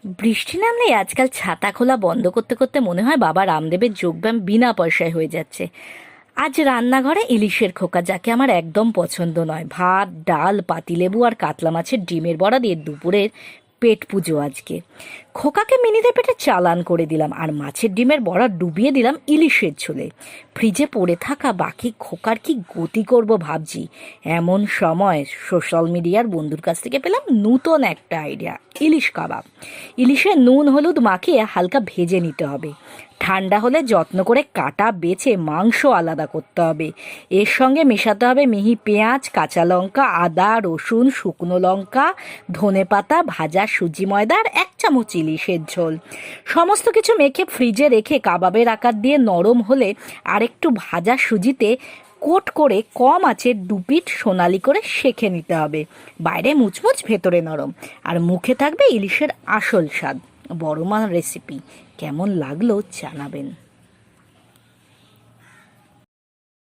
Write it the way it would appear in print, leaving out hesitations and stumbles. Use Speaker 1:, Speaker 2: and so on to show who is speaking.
Speaker 1: বৃষ্টি নামলেই আজকাল ছাতা খোলা বন্ধ করতে করতে মনে হয় বাবা রামদেবের যোগব্যায়াম বিনা পয়সায় হয়ে যাচ্ছে। আজ রান্নাঘরে ইলিশের খোকা, যাকে আমার একদম পছন্দ নয়। ভাত, ডাল, পাতিলেবু আর কাতলা মাছের ডিমের বড়া দিয়ে দুপুরের পেট পুজো আজকে। খোকাকে মিনিদের পেটে চালান করে দিলাম, আর মাছের ডিমের বড়া ডুবিয়ে দিলাম ইলিশের ঝোলে। ফ্রিজে পড়ে থাকা বাকি খোকার কি গতি করব ভাবছি। এমন সময় সোশ্যাল মিডিয়ার বন্ধুর কাছ থেকে পেলাম নূতন একটা আইডিয়া, ইলিশ কাবাব। ইলিশে নুন হলুদ মাখিয়ে হালকা ভেজে নিতে হবে। ঠান্ডা হলে যত্ন করে কাটা বেছে মাংস আলাদা করতে হবে। এর সঙ্গে মেশাতে হবে মিহি পেঁয়াজ, কাঁচা লঙ্কা, আদা, রসুন, শুকনো লঙ্কা, ধনেপাতা, ভাজা সুজি ময়দা আর 1 চামচ ইলিশের ঝোল। সমস্ত কিছু মেখে ফ্রিজে রেখে কাবাবের আকার দিয়ে নরম হলে আরেকটু ভাজা সুজিতে কোট করে কম আঁচে দুপিঠ সোনালি করে সেঁকে নিতে হবে। বাইরে মুচমুচ, ভেতরে নরম, আর মুখে থাকবে ইলিশের আসল স্বাদ। বড় মার রেসিপি কেমন লাগলো জানাবেন।